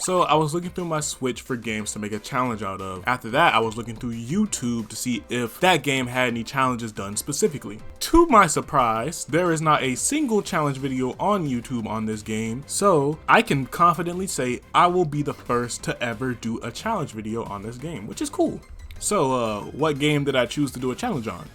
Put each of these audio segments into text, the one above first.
So I was looking through my Switch for games to make a challenge out of. After that, I was looking through YouTube to see if that game had any challenges done specifically. To my surprise, there is not a single challenge video on YouTube on this game, so I can confidently say I will be the first to ever do a challenge video on this game, which is cool. So what game did I choose to do a challenge on?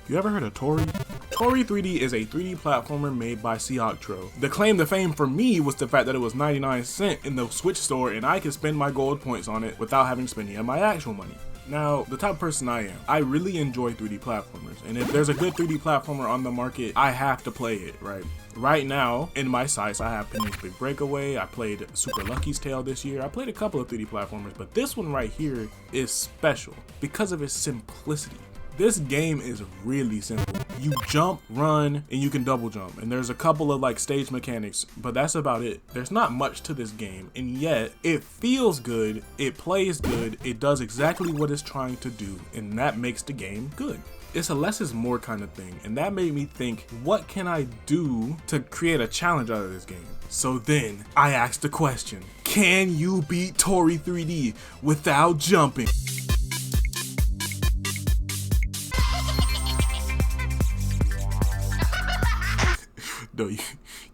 You ever heard of Toree? Toree 3D is a 3D platformer made by Seoctro. The claim to fame for me was the fact that it was 99¢ in the Switch store and I could spend my gold points on it without having to spend any of my actual money. Now, the type of person I am, I really enjoy 3D platformers, and if there's a good 3D platformer on the market, I have to play it, right? Right now, in my sights, I have Penny's Big Breakaway, I played Super Lucky's Tale this year, I played a couple of 3D platformers, but this one right here is special because of its simplicity. This game is really simple. You jump, run, and you can double jump. And there's a couple of like stage mechanics, but that's about it. There's not much to this game, and yet it feels good, it plays good, it does exactly what it's trying to do, and that makes the game good. It's a less is more kind of thing, and that made me think, what can I do to create a challenge out of this game? So then I asked the question, can you beat Toree 3D without jumping? No,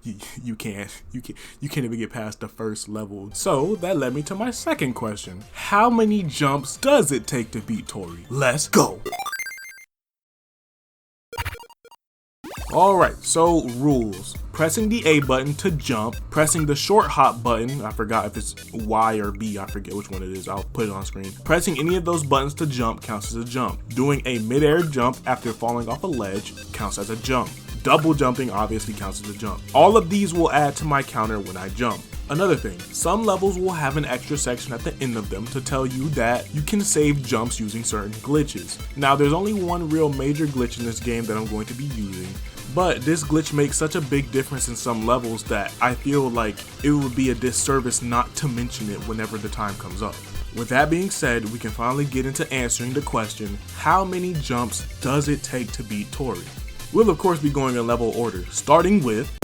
you can't even get past the first level. So that led me to my second question. How many jumps does it take to beat Toree? Let's go. Alright, so rules. Pressing the A button to jump, pressing the short hop button, I forgot if it's Y or B, I forget which one it is, I'll put it on screen. Pressing any of those buttons to jump counts as a jump. Doing a mid-air jump after falling off a ledge counts as a jump. Double jumping obviously counts as a jump. All of these will add to my counter when I jump. Another thing, some levels will have an extra section at the end of them to tell you that you can save jumps using certain glitches. Now there's only one real major glitch in this game that I'm going to be using, but this glitch makes such a big difference in some levels that I feel like it would be a disservice not to mention it whenever the time comes up. With that being said, we can finally get into answering the question, how many jumps does it take to beat Toree? We'll of course be going in level order, starting with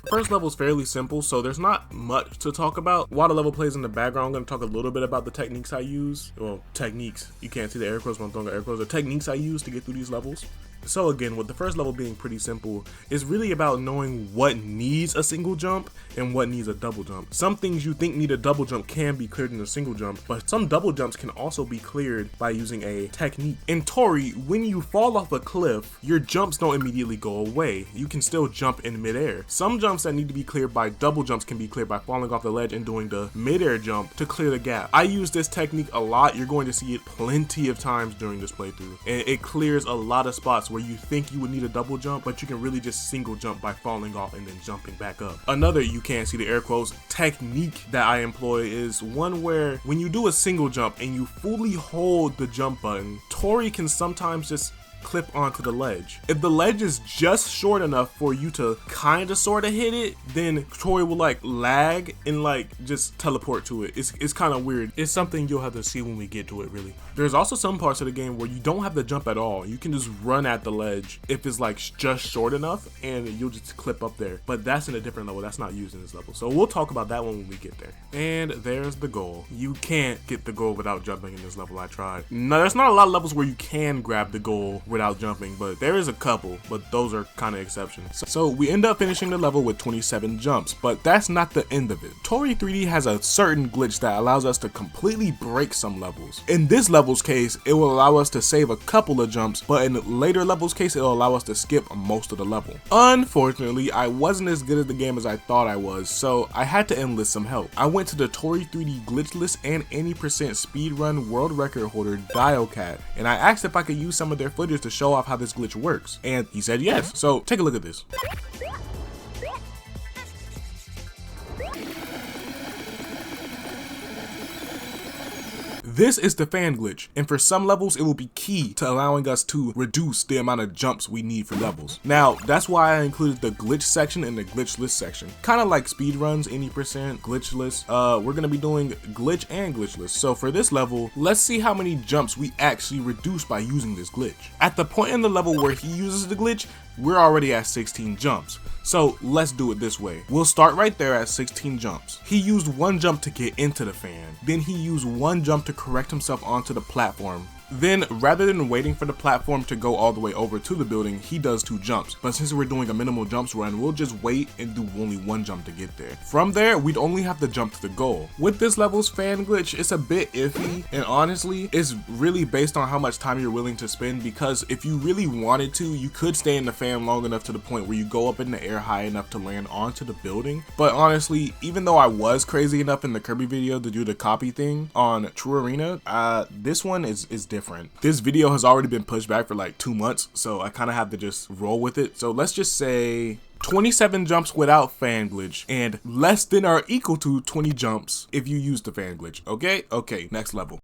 first level is fairly simple, so there's not much to talk about. While the level plays in the background, I'm going to talk a little bit about the techniques I use. Well, techniques. You can't see the air quotes when I'm throwing air quotes. The techniques I use to get through these levels. So again, with the first level being pretty simple, it's really about knowing what needs a single jump and what needs a double jump. Some things you think need a double jump can be cleared in a single jump, but some double jumps can also be cleared by using a technique. In Toree, when you fall off a cliff, your jumps don't immediately go away. You can still jump in midair. Some jumps that need to be cleared by double jumps can be cleared by falling off the ledge and doing the midair jump to clear the gap. I use this technique a lot. You're going to see it plenty of times during this playthrough, and it clears a lot of spots where you think you would need a double jump, but you can really just single jump by falling off and then jumping back up. Another, you can't see the air quotes, technique that I employ is one where when you do a single jump and you fully hold the jump button, Toree can sometimes just clip onto the ledge. If the ledge is just short enough for you to kind of sort of hit it, then Toree will like lag and like just teleport to it. It's kind of weird. It's something you'll have to see when we get to it, really. There's also some parts of the game where you don't have to jump at all. You can just run at the ledge if it's like just short enough, and you'll just clip up there. But that's in a different level. That's not used in this level. So we'll talk about that one when we get there. And there's the goal. You can't get the goal without jumping in this level. I tried. Now, there's not a lot of levels where you can grab the goal without jumping, but there is a couple, but those are kind of exceptions. So we end up finishing the level with 27 jumps, but that's not the end of it. Toree 3D has a certain glitch that allows us to completely break some levels. In this level's case, it will allow us to save a couple of jumps, but in later levels case, it'll allow us to skip most of the level. Unfortunately, I wasn't as good at the game as I thought I was, so I had to enlist some help. I went to the Toree 3D glitchless and 80% speedrun world record holder Dialcat, and I asked if I could use some of their footage to show off how this glitch works, and he said yes. So take a look at this. This is the fan glitch, and for some levels it will be key to allowing us to reduce the amount of jumps we need for levels. Now, that's why I included the glitch section and the glitch list section. Kind of like speedruns, any percent, glitch list. We're gonna be doing glitch and glitch list. So for this level, let's see how many jumps we actually reduce by using this glitch. At the point in the level where he uses the glitch, we're already at 16 jumps. So let's do it this way. We'll start right there at 16 jumps. He used 1 jump to get into the fan. Then he used 1 jump to correct himself onto the platform. Then, rather than waiting for the platform to go all the way over to the building, he does 2 jumps. But since we're doing a minimal jumps run, we'll just wait and do only 1 jump to get there. From there, we'd only have to jump to the goal. With this level's fan glitch, it's a bit iffy, and honestly, it's really based on how much time you're willing to spend, because if you really wanted to, you could stay in the fan long enough to the point where you go up in the air high enough to land onto the building. But honestly, even though I was crazy enough in the Kirby video to do the copy thing on Toree, this one is different. This video has already been pushed back for like 2 months, so I kind of have to just roll with it. So let's just say 27 jumps without fan glitch and less than or equal to 20 jumps if you use the fan glitch. Okay, next level.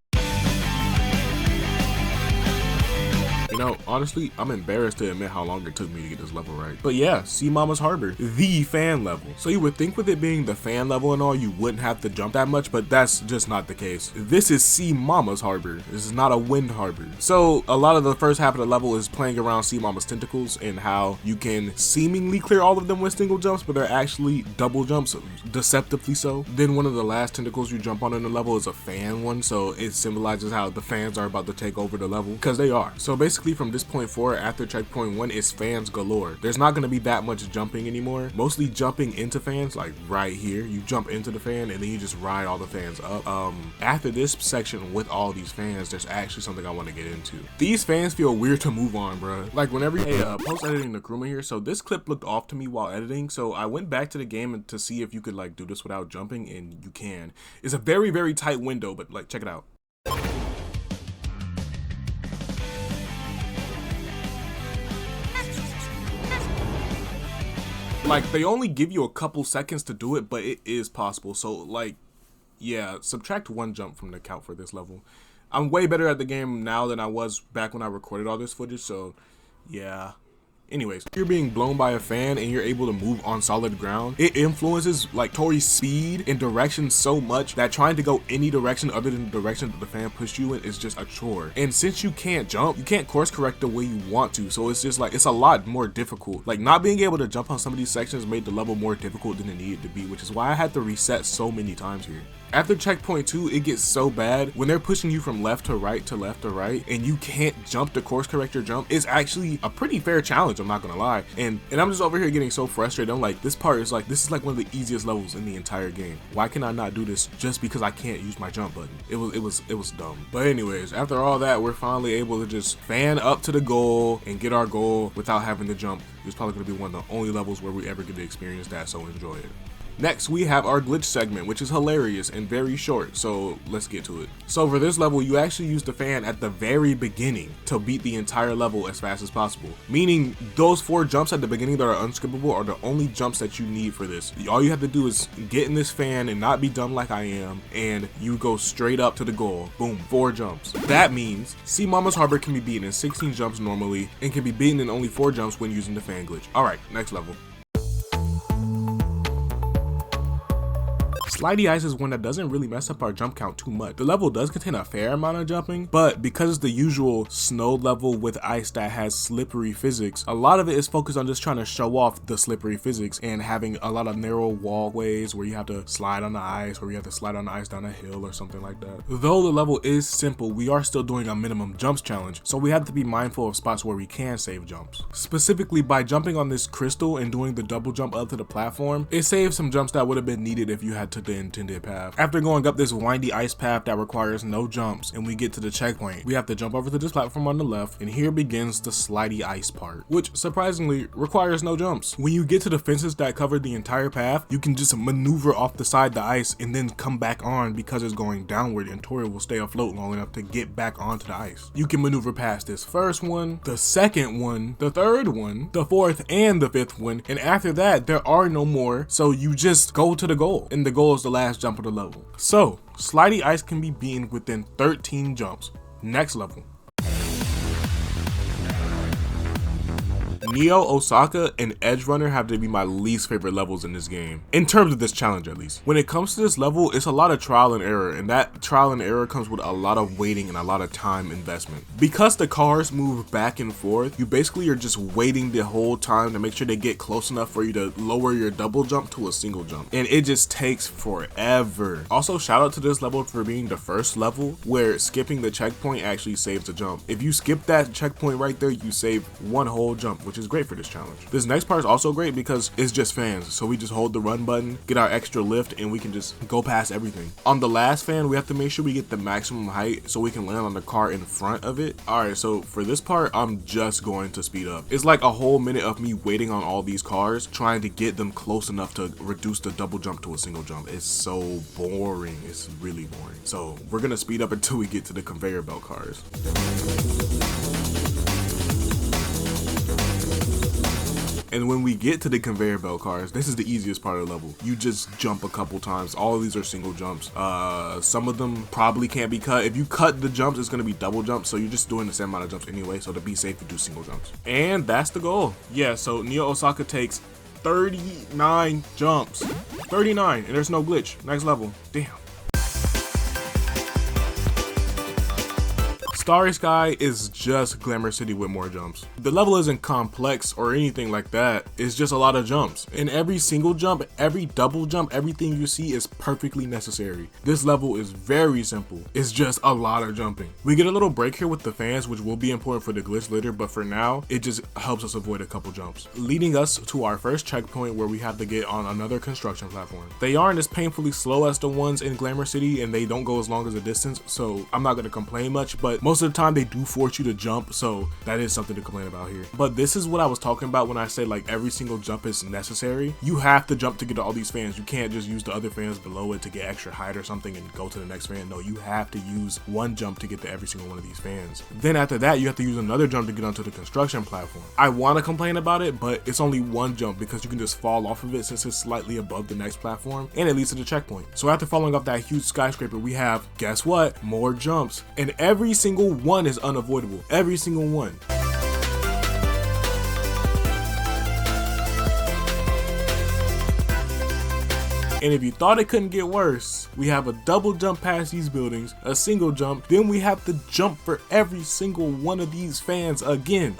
You know, honestly, I'm embarrassed to admit how long it took me to get this level right. But yeah, Sea Mama's Harbor, the fan level. So you would think with it being the fan level and all, you wouldn't have to jump that much, but that's just not the case. This is Sea Mama's Harbor. This is not a wind harbor. So a lot of the first half of the level is playing around Sea Mama's tentacles and how you can seemingly clear all of them with single jumps, but they're actually double jumps, deceptively so. Then one of the last tentacles you jump on in the level is a fan one, so it symbolizes how the fans are about to take over the level, because they are. So basically from this point forward, after checkpoint 1, it's fans galore. There's not going to be that much jumping anymore, mostly jumping into fans, like right here. You jump into the fan and then you just ride all the fans up. After this section with all these fans, there's actually something I want to get into. These fans feel weird to move on, bro. Like whenever you post editing the crewman here, so this clip looked off to me while editing, so I went back to the game to see if you could like do this without jumping, and you can. It's a very, very tight window, but like check it out. Like, they only give you a couple seconds to do it, but it is possible. So, like, yeah, subtract 1 jump from the count for this level. I'm way better at the game now than I was back when I recorded all this footage, so, yeah. Anyways, you're being blown by a fan and you're able to move on solid ground. It influences like Toree's speed and direction so much that trying to go any direction other than the direction that the fan pushed you in is just a chore. And since you can't jump, you can't course correct the way you want to, so it's just like, it's a lot more difficult. Like not being able to jump on some of these sections made the level more difficult than it needed to be, which is why I had to reset so many times here. After checkpoint 2, it gets so bad when they're pushing you from left to right to left to right and you can't jump to course correct your jump. It's actually a pretty fair challenge, I'm not gonna lie. And I'm just over here getting so frustrated. I'm like, this part is like, this is like one of the easiest levels in the entire game. Why can I not do this just because I can't use my jump button? It was dumb. But anyways, after all that, we're finally able to just fan up to the goal and get our goal without having to jump. It's probably gonna be one of the only levels where we ever get to experience that, so enjoy it. Next, we have our glitch segment, which is hilarious and very short, so let's get to it. So for this level, you actually use the fan at the very beginning to beat the entire level as fast as possible. Meaning, those 4 jumps at the beginning that are unskippable are the only jumps that you need for this. All you have to do is get in this fan and not be dumb like I am, and you go straight up to the goal. Boom, 4 jumps. That means Sea Mama's Harbor can be beaten in 16 jumps normally, and can be beaten in only 4 jumps when using the fan glitch. Alright, next level. Slidey Ice is one that doesn't really mess up our jump count too much. The level does contain a fair amount of jumping, but because it's the usual snow level with ice that has slippery physics, a lot of it is focused on just trying to show off the slippery physics and having a lot of narrow walkways where you have to slide on the ice, or you have to slide on the ice down a hill or something like that. Though the level is simple, we are still doing a minimum jumps challenge, so we have to be mindful of spots where we can save jumps. Specifically, by jumping on this crystal and doing the double jump up to the platform, it saves some jumps that would have been needed if you had to the intended path. After going up this windy ice path that requires no jumps and we get to the checkpoint, we have to jump over to this platform on the left, and here begins the slidey ice part, which surprisingly requires no jumps. When you get to the fences that cover the entire path, you can just maneuver off the side of the ice and then come back on because it's going downward, and Toree will stay afloat long enough to get back onto the ice. You can maneuver past this first one, the second one, the third one, the fourth, and the 5th one, and after that there are no more, so you just go to the goal, and the goal goes the last jump of the level. So, Slidey Ice can be beaten within 13 jumps. Next level. Neo, Osaka, and Edge Runner have to be my least favorite levels in this game, in terms of this challenge at least. When it comes to this level, it's a lot of trial and error, and that trial and error comes with a lot of waiting and a lot of time investment. Because the cars move back and forth, you basically are just waiting the whole time to make sure they get close enough for you to lower your double jump to a single jump, and it just takes forever. Also, shout out to this level for being the first level where skipping the checkpoint actually saves a jump. If you skip that checkpoint right there, you save one whole jump, which is great for this challenge. This next part is also great because it's just fans, so we just hold the run button, get our extra lift, and we can just go past everything. On the last fan, we have to make sure we get the maximum height so we can land on the car in front of it. Alright, so for this part, I'm just going to speed up. It's like a whole minute of me waiting on all these cars, trying to get them close enough to reduce the double jump to a single jump. It's so boring. It's really boring. So we're gonna speed up until we get to the conveyor belt cars. And when we get to the conveyor belt cars, this is the easiest part of the level. You just jump a couple times. All of these are single jumps. Some of them probably can't be cut. If you cut the jumps, it's gonna be double jumps. So you're just doing the same amount of jumps anyway. So to be safe, you do single jumps. And that's the goal. Yeah, so Neo Osaka takes 39 jumps. 39, and there's no glitch. Next level. Damn. Starry Sky is just Glamour City with more jumps. The level isn't complex or anything like that, it's just a lot of jumps. And every single jump, every double jump, everything you see is perfectly necessary. This level is very simple, it's just a lot of jumping. We get a little break here with the fans, which will be important for the glitch later, but for now, it just helps us avoid a couple jumps. Leading us to our first checkpoint where we have to get on another construction platform. They aren't as painfully slow as the ones in Glamour City, and they don't go as long as a distance, so I'm not gonna complain much, but most of the time they do force you to jump, so that is something to complain about here. But this is what I was talking about when I say like every single jump is necessary. You have to jump to get to all these fans. You can't just use the other fans below it to get extra height or something and go to the next fan. No, you have to use one jump to get to every single one of these fans. Then after that, you have to use another jump to get onto the construction platform. I want to complain about it, but it's only one jump because you can just fall off of it since it's slightly above the next platform, and it leads to the checkpoint. So after falling off that huge skyscraper, we have, guess what? More jumps. And every single one is unavoidable. Every single one. And if you thought it couldn't get worse, we have a double jump past these buildings, a single jump, then we have to jump for every single one of these fans again.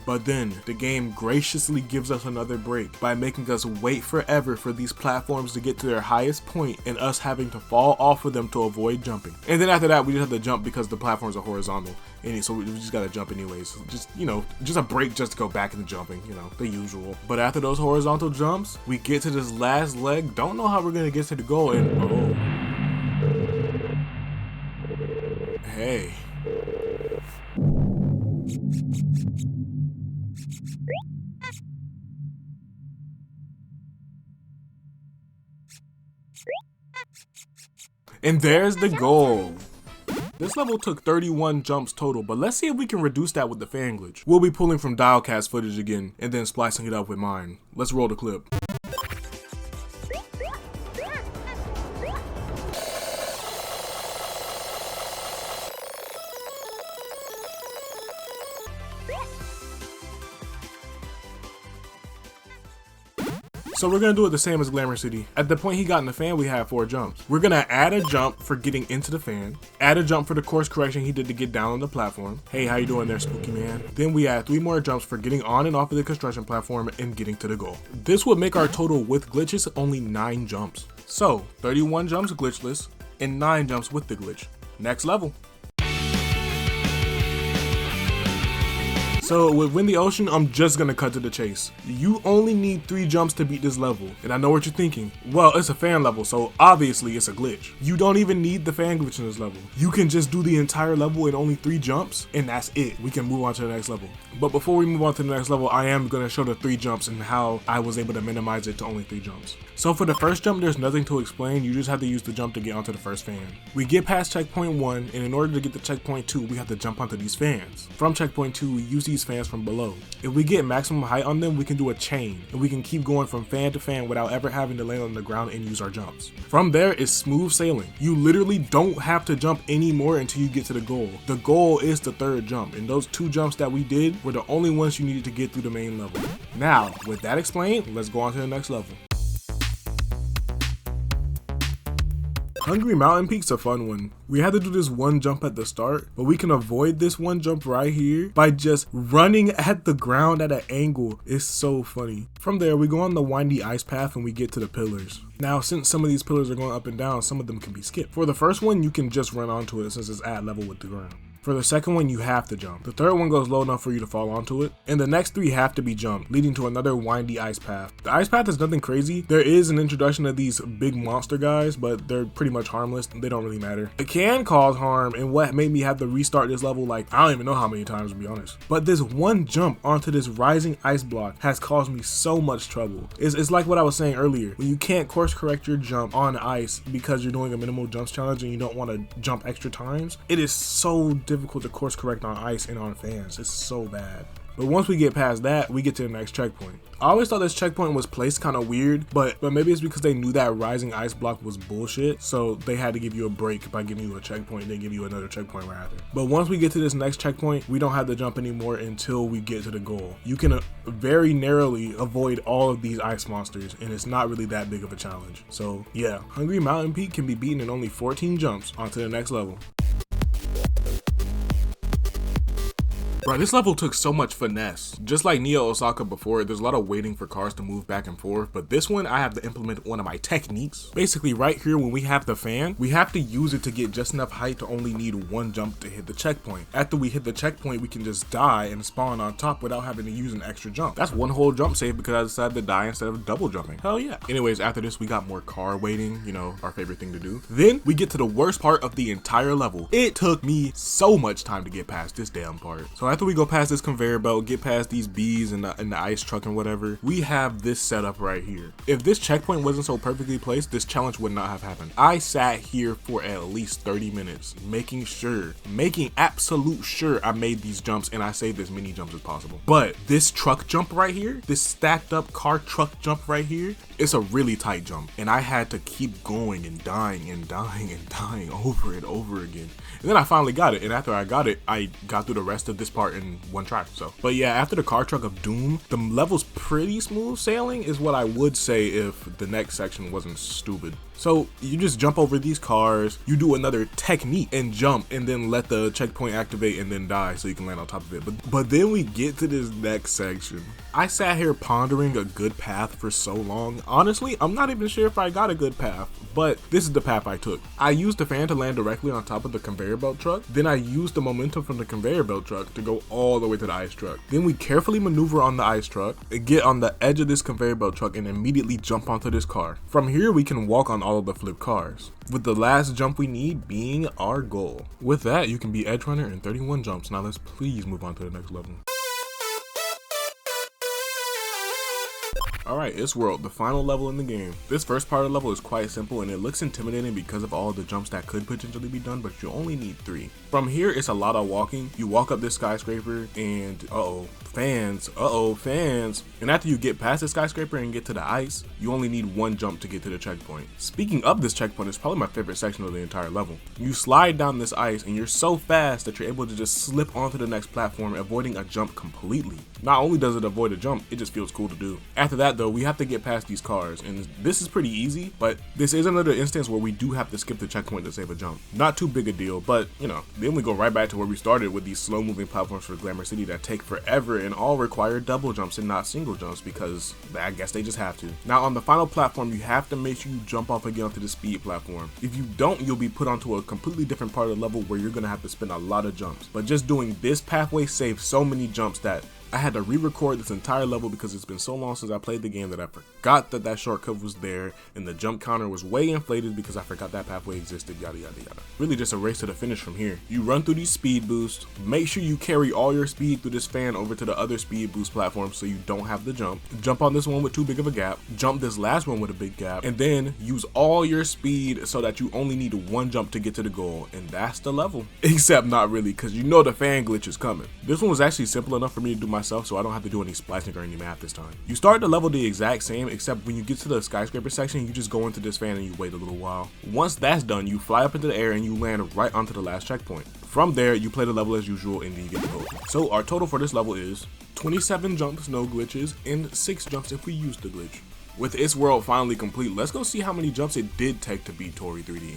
But then the game graciously gives us another break by making us wait forever for these platforms to get to their highest point and us having to fall off of them to avoid jumping. And then after that, we just have to jump because the platforms are horizontal. And so we just gotta jump anyways. Just, you know, just a break just to go back into jumping, you know, the usual. But after those horizontal jumps, we get to this last leg. Don't know how we're gonna get to the goal, and oh. Hey. And there's the goal. This level took 31 jumps total, but let's see if we can reduce that with the fan glitch. We'll be pulling from Dialcast footage again, and then splicing it up with mine. Let's roll the clip. So we're gonna do it the same as Glamour City. At the point he got in the fan, we have 4 jumps. We're gonna add a jump for getting into the fan, add a jump for the course correction he did to get down on the platform. Hey, how you doing there, spooky man? Then we add 3 more jumps for getting on and off of the construction platform and getting to the goal. This would make our total with glitches only 9 jumps. So 31 jumps glitchless and 9 jumps with the glitch. Next level. So with Win the Ocean, I'm just gonna cut to the chase. You only need 3 jumps to beat this level. And I know what you're thinking. Well, it's a fan level, so obviously it's a glitch. You don't even need the fan glitch in this level. You can just do the entire level in only 3 jumps, and that's it. We can move on to the next level. But before we move on to the next level, I am gonna show the 3 jumps and how I was able to minimize it to only 3 jumps. So for the first jump, there's nothing to explain. You just have to use the jump to get onto the first fan. We get past checkpoint 1, and in order to get to checkpoint 2, we have to jump onto these fans. From checkpoint 2, we use these these fans from below. If we get maximum height on them, we can do a chain, and we can keep going from fan to fan without ever having to land on the ground and use our jumps. From there is smooth sailing. You literally don't have to jump anymore until you get to the goal. The goal is the third jump, and those 2 jumps that we did were the only ones you needed to get through the main level. Now, with that explained, let's go on to the next level. Hungry Mountain Peak's a fun one. We had to do this one jump at the start, but we can avoid this one jump right here by just running at the ground at an angle. It's so funny. From there, we go on the windy ice path and we get to the pillars. Now, since some of these pillars are going up and down, some of them can be skipped. For the first one, you can just run onto it since it's at level with the ground. For the second one, you have to jump. The third one goes low enough for you to fall onto it. And the next 3 have to be jumped, leading to another windy ice path. The ice path is nothing crazy. There is an introduction of these big monster guys, but they're pretty much harmless. They don't really matter. It can cause harm, and what made me have to restart this level like I don't even know how many times, to be honest. But this one jump onto this rising ice block has caused me so much trouble. It's like what I was saying earlier. When you can't course correct your jump on ice because you're doing a minimal jumps challenge and you don't want to jump extra times, it is so difficult to course correct on ice and on fans. It's so bad. But once we get past that, we get to the next checkpoint. I always thought this checkpoint was placed kind of weird, but maybe it's because they knew that rising ice block was bullshit, so they had to give you a break by giving you a checkpoint and then give you another checkpoint right after. But once we get to this next checkpoint, we don't have to jump anymore until we get to the goal. You can very narrowly avoid all of these ice monsters, and it's not really that big of a challenge. So yeah, Hungry Mountain Peak can be beaten in only 14 jumps onto the next level. Bro, this level took so much finesse. Just like Neo Osaka before, there's a lot of waiting for cars to move back and forth, but this one I have to implement one of my techniques. Basically right here when we have the fan, we have to use it to get just enough height to only need 1 jump to hit the checkpoint. After we hit the checkpoint, we can just die and spawn on top without having to use an extra jump. That's 1 whole jump save because I decided to die instead of double jumping. Hell yeah. Anyways, after this we got more car waiting, you know, our favorite thing to do. Then we get to the worst part of the entire level. It took me so much time to get past this damn part. So after we go past this conveyor belt, get past these bees and the ice truck and whatever, we have this setup right here. If this checkpoint wasn't so perfectly placed, this challenge would not have happened. I sat here for at least 30 minutes, making absolute sure I made these jumps and I saved as many jumps as possible. But this truck jump right here, this stacked up car truck jump right here, it's a really tight jump. And I had to keep going and dying and dying and dying over and over again. And then I finally got it, and after I got it, I got through the rest of this part in 1 try. So, but yeah, after the car truck of doom, the level's pretty smooth sailing is what I would say if the next section wasn't stupid. So you just jump over these cars, you do another technique and jump, and then let the checkpoint activate and then die so you can land on top of it. But then we get to this next section. I sat here pondering a good path for so long. Honestly, I'm not even sure if I got a good path, but this is the path I took. I used the fan to land directly on top of the conveyor belt truck. Then I used the momentum from the conveyor belt truck to go all the way to the ice truck. Then we carefully maneuver on the ice truck, get on the edge of this conveyor belt truck, and immediately jump onto this car. From here, we can walk on all of the flipped cars, with the last jump we need being our goal. With that, you can be Edge Runner in 31 jumps. Now let's please move on to the next level. Alright, it's World, the final level in the game. This first part of the level is quite simple and it looks intimidating because of all the jumps that could potentially be done, but you only need 3. From here, it's a lot of walking. You walk up this skyscraper and fans. And after you get past the skyscraper and get to the ice, you only need 1 jump to get to the checkpoint. Speaking of this checkpoint, it's probably my favorite section of the entire level. You slide down this ice and you're so fast that you're able to just slip onto the next platform, avoiding a jump completely. Not only does it avoid a jump, it just feels cool to do. After that though, we have to get past these cars, and this is pretty easy, but this is another instance where we do have to skip the checkpoint to save a jump. Not too big a deal, but you know, then we go right back to where we started with these slow moving platforms for Glamour City that take forever and all require double jumps and not single jumps because I guess they just have to. Now on the final platform, you have to make sure you jump off again onto the speed platform. If you don't, you'll be put onto a completely different part of the level where you're gonna have to spend a lot of jumps. But just doing this pathway saves so many jumps that I had to re-record this entire level because it's been so long since I played the game that I forgot that that shortcut was there, and the jump counter was way inflated because I forgot that pathway existed, yada yada yada. Really just a race to the finish from here. You run through these speed boosts, make sure you carry all your speed through this fan over to the other speed boost platform so you don't have to jump on this one with too big of a gap, jump this last one with a big gap, and then use all your speed so that you only need one jump to get to the goal, and that's the level. Except not really, because you know the fan glitch is coming. This one was actually simple enough for me to do myself, so I don't have to do any splicing or any math this time. You start the level the exact same, except when you get to the skyscraper section, you just go into this fan and you wait a little while. Once that's done, you fly up into the air and you land right onto the last checkpoint. From there, you play the level as usual and then you get the gold. So our total for this level is 27 jumps, no glitches, and 6 jumps if we use the glitch. With its world finally complete, let's go see how many jumps it did take to beat Toree 3D.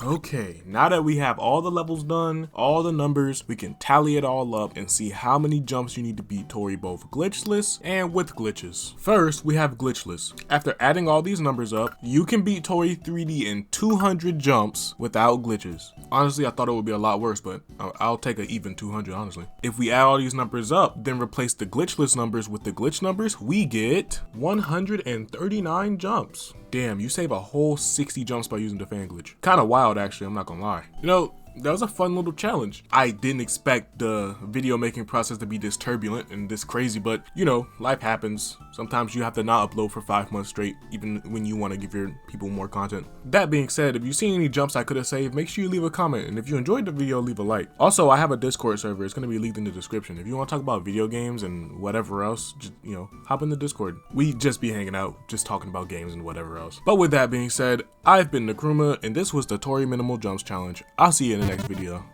Okay, now that we have all the levels done, all the numbers, we can tally it all up and see how many jumps you need to beat Toree both glitchless and with glitches. First, we have glitchless. After adding all these numbers up, you can beat Toree 3D in 200 jumps without glitches. Honestly, I thought it would be a lot worse, but I'll take an even 200, honestly. If we add all these numbers up, then replace the glitchless numbers with the glitch numbers, we get 139 jumps. Damn, you save a whole 60 jumps by using the fan glitch. Kinda wild actually, I'm not gonna lie. You know, that was a fun little challenge. I didn't expect the video making process to be this turbulent and this crazy, but you know, life happens. Sometimes you have to not upload for 5 months straight, even when you want to give your people more content. That being said, if you see any jumps I could have saved, make sure you leave a comment, and if you enjoyed the video, leave a like. Also, I have a Discord server. It's going to be linked in the description. If you want to talk about video games and whatever else, just, you know, hop in the Discord. We just be hanging out, just talking about games and whatever else. But with that being said, I've been Nakruma, and this was the Toree Minimal Jumps Challenge. I'll see you in the next video.